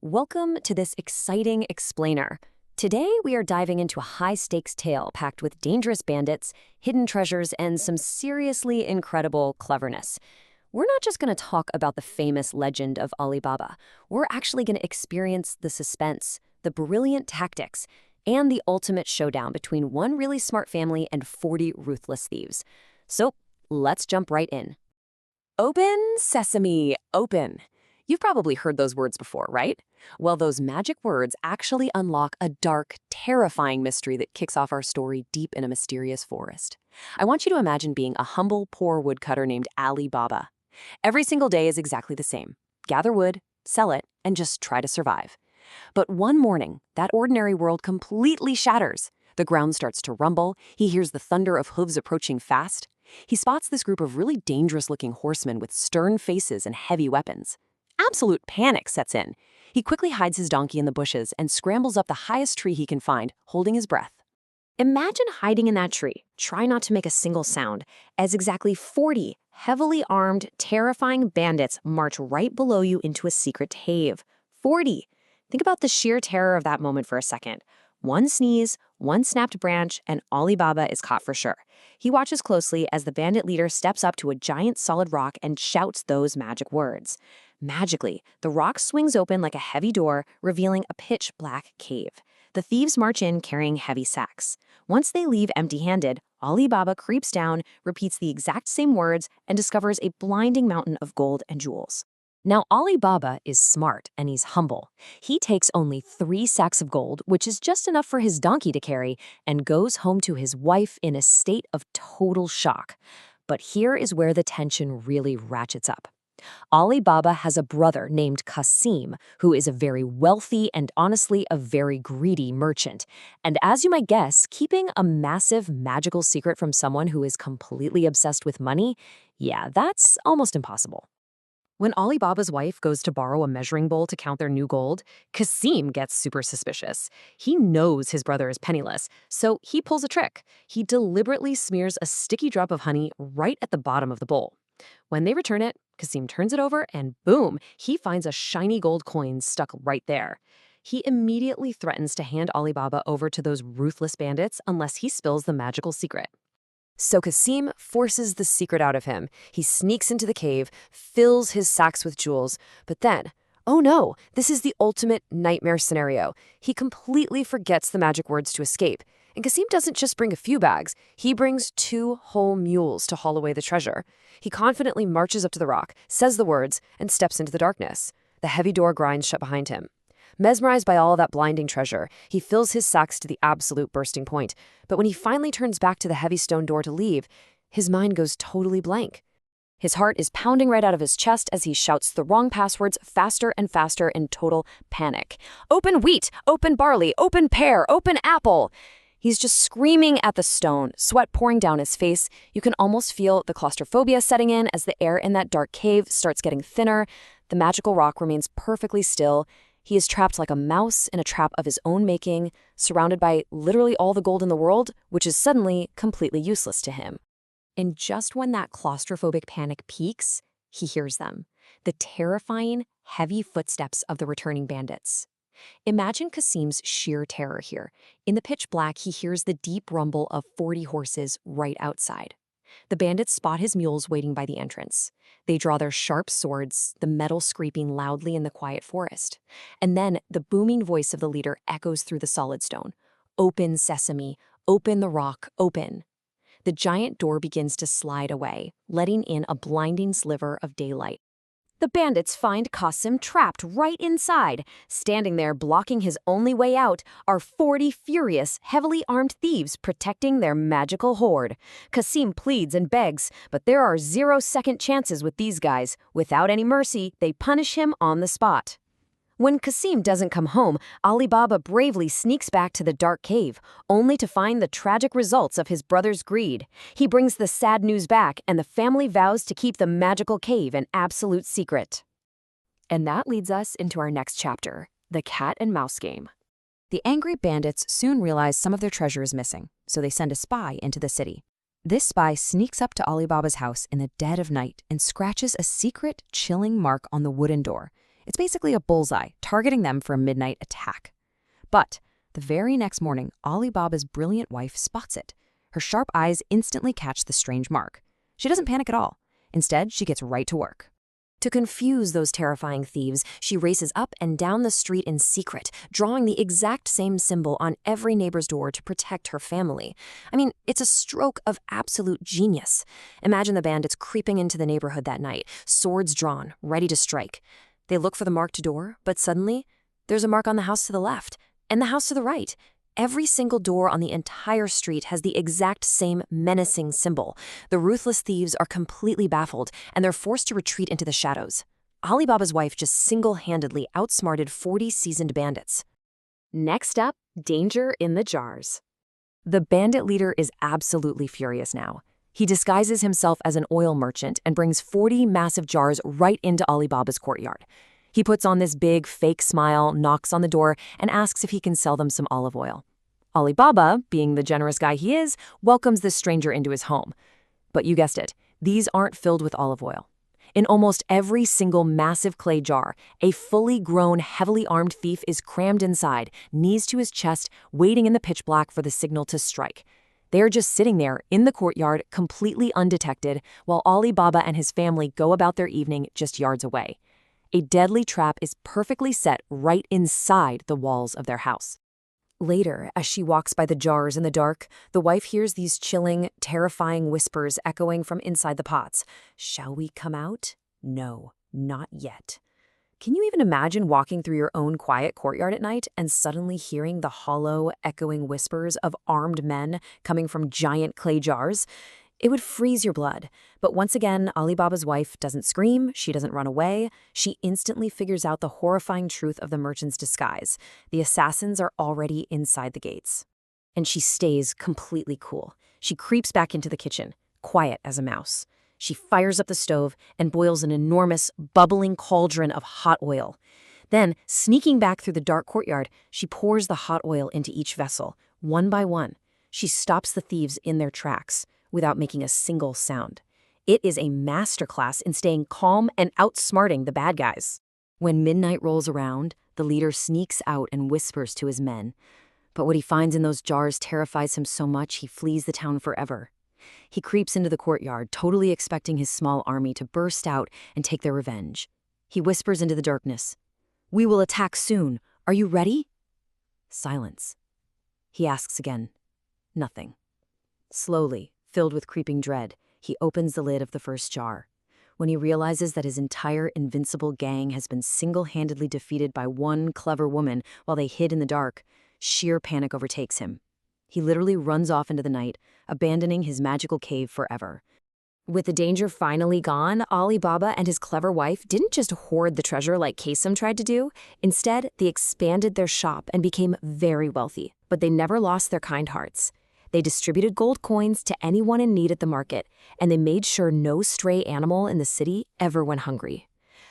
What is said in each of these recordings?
Welcome to this exciting explainer. Today we are diving into a high-stakes tale packed with dangerous bandits, hidden treasures, and some seriously incredible cleverness. We're not just going to talk about the famous legend of Alibaba. We're actually going to experience the suspense, the brilliant tactics, and the ultimate showdown between one really smart family and 40 ruthless thieves. So let's jump right in. Open sesame, open. You've probably heard those words before, right? Well, those magic words actually unlock a dark, terrifying mystery that kicks off our story deep in a mysterious forest. I want you to imagine being a humble, poor woodcutter named Alibaba. Every single day is exactly the same. Gather wood, sell it, and just try to survive. But one morning, that ordinary world completely shatters. The ground starts to rumble. He hears the thunder of hooves approaching fast. He spots this group of really dangerous-looking horsemen with stern faces and heavy weapons. Absolute panic sets in. He quickly hides his donkey in the bushes and scrambles up the highest tree he can find, holding his breath. Imagine hiding in that tree. Try not to make a single sound, as exactly 40 heavily armed, terrifying bandits march right below you into a secret cave. 40! Think about the sheer terror of that moment for a second. One sneeze, one snapped branch, and Alibaba is caught for sure. He watches closely as the bandit leader steps up to a giant solid rock and shouts those magic words. Magically, the rock swings open like a heavy door, revealing a pitch-black cave. The thieves march in carrying heavy sacks. Once they leave empty-handed, Alibaba creeps down, repeats the exact same words, and discovers a blinding mountain of gold and jewels. Now, Alibaba is smart and he's humble. He takes only 3 sacks of gold, which is just enough for his donkey to carry, and goes home to his wife in a state of total shock. But here is where the tension really ratchets up. Alibaba has a brother named Kasim, who is a very wealthy and honestly a very greedy merchant. And as you might guess, keeping a massive magical secret from someone who is completely obsessed with money, yeah, that's almost impossible. When Alibaba's wife goes to borrow a measuring bowl to count their new gold, Kasim gets super suspicious. He knows his brother is penniless, so he pulls a trick. He deliberately smears a sticky drop of honey right at the bottom of the bowl. When they return it, Kasim turns it over and boom, he finds a shiny gold coin stuck right there. He immediately threatens to hand Alibaba over to those ruthless bandits unless he spills the magical secret. So Kasim forces the secret out of him. He sneaks into the cave, fills his sacks with jewels, but then, oh no, this is the ultimate nightmare scenario. He completely forgets the magic words to escape. And Kasim doesn't just bring a few bags, he brings 2 whole mules to haul away the treasure. He confidently marches up to the rock, says the words, and steps into the darkness. The heavy door grinds shut behind him. Mesmerized by all of that blinding treasure, he fills his sacks to the absolute bursting point. But when he finally turns back to the heavy stone door to leave, his mind goes totally blank. His heart is pounding right out of his chest as he shouts the wrong passwords faster and faster in total panic. Open wheat, open barley, open pear, open apple. He's just screaming at the stone, sweat pouring down his face. You can almost feel the claustrophobia setting in as the air in that dark cave starts getting thinner. The magical rock remains perfectly still. He is trapped like a mouse in a trap of his own making, surrounded by literally all the gold in the world, which is suddenly completely useless to him. And just when that claustrophobic panic peaks, he hears them, the terrifying, heavy footsteps of the returning bandits. Imagine Kasim's sheer terror here. In the pitch black, he hears the deep rumble of 40 horses right outside. The bandits spot his mules waiting by the entrance. They draw their sharp swords, the metal scraping loudly in the quiet forest. And then the booming voice of the leader echoes through the solid stone. Open sesame, open the rock, open. The giant door begins to slide away, letting in a blinding sliver of daylight. The bandits find Kasim trapped right inside. Standing there blocking his only way out are 40 furious, heavily armed thieves protecting their magical hoard. Kasim pleads and begs, but there are 0 second chances with these guys. Without any mercy, they punish him on the spot. When Kasim doesn't come home, Alibaba bravely sneaks back to the dark cave, only to find the tragic results of his brother's greed. He brings the sad news back, and the family vows to keep the magical cave an absolute secret. And that leads us into our next chapter, the cat and mouse game. The angry bandits soon realize some of their treasure is missing, so they send a spy into the city. This spy sneaks up to Alibaba's house in the dead of night and scratches a secret, chilling mark on the wooden door. It's basically a bullseye, targeting them for a midnight attack. But the very next morning, Alibaba's brilliant wife spots it. Her sharp eyes instantly catch the strange mark. She doesn't panic at all. Instead, she gets right to work. To confuse those terrifying thieves, she races up and down the street in secret, drawing the exact same symbol on every neighbor's door to protect her family. I mean, it's a stroke of absolute genius. Imagine the bandits creeping into the neighborhood that night, swords drawn, ready to strike. They look for the marked door, but suddenly, there's a mark on the house to the left, and the house to the right. Every single door on the entire street has the exact same menacing symbol. The ruthless thieves are completely baffled, and they're forced to retreat into the shadows. Alibaba's wife just single-handedly outsmarted 40 seasoned bandits. Next up, danger in the jars. The bandit leader is absolutely furious now. He disguises himself as an oil merchant and brings 40 massive jars right into Alibaba's courtyard. He puts on this big, fake smile, knocks on the door, and asks if he can sell them some olive oil. Alibaba, being the generous guy he is, welcomes this stranger into his home. But you guessed it, these aren't filled with olive oil. In almost every single massive clay jar, a fully grown, heavily armed thief is crammed inside, knees to his chest, waiting in the pitch black for the signal to strike. They are just sitting there in the courtyard, completely undetected, while Alibaba and his family go about their evening just yards away. A deadly trap is perfectly set right inside the walls of their house. Later, as she walks by the jars in the dark, the wife hears these chilling, terrifying whispers echoing from inside the pots. Shall we come out? No, not yet. Can you even imagine walking through your own quiet courtyard at night and suddenly hearing the hollow, echoing whispers of armed men coming from giant clay jars? It would freeze your blood. But once again, Alibaba's wife doesn't scream, she doesn't run away. She instantly figures out the horrifying truth of the merchant's disguise. The assassins are already inside the gates. And she stays completely cool. She creeps back into the kitchen, quiet as a mouse. She fires up the stove and boils an enormous, bubbling cauldron of hot oil. Then, sneaking back through the dark courtyard, she pours the hot oil into each vessel, one by one. She stops the thieves in their tracks, without making a single sound. It is a masterclass in staying calm and outsmarting the bad guys. When midnight rolls around, the leader sneaks out and whispers to his men. But what he finds in those jars terrifies him so much he flees the town forever. He creeps into the courtyard, totally expecting his small army to burst out and take their revenge. He whispers into the darkness, "We will attack soon. Are you ready?" Silence. He asks again. Nothing. Slowly, filled with creeping dread, he opens the lid of the first jar. When he realizes that his entire invincible gang has been single-handedly defeated by one clever woman while they hid in the dark, sheer panic overtakes him. He literally runs off into the night, abandoning his magical cave forever. With the danger finally gone, Alibaba and his clever wife didn't just hoard the treasure like Kasim tried to do. Instead, they expanded their shop and became very wealthy, but they never lost their kind hearts. They distributed gold coins to anyone in need at the market, and they made sure no stray animal in the city ever went hungry.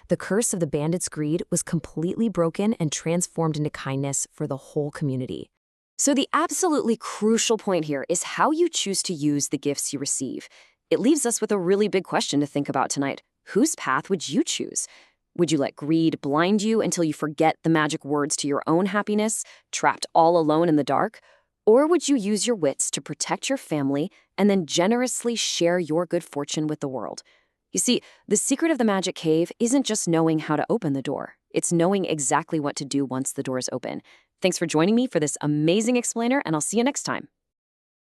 The curse of the bandits' greed was completely broken and transformed into kindness for the whole community. So the absolutely crucial point here is how you choose to use the gifts you receive. It leaves us with a really big question to think about tonight. Whose path would you choose? Would you let greed blind you until you forget the magic words to your own happiness, trapped all alone in the dark? Or would you use your wits to protect your family and then generously share your good fortune with the world? You see, the secret of the magic cave isn't just knowing how to open the door. It's knowing exactly what to do once the door is open. Thanks for joining me for this amazing explainer, and I'll see you next time.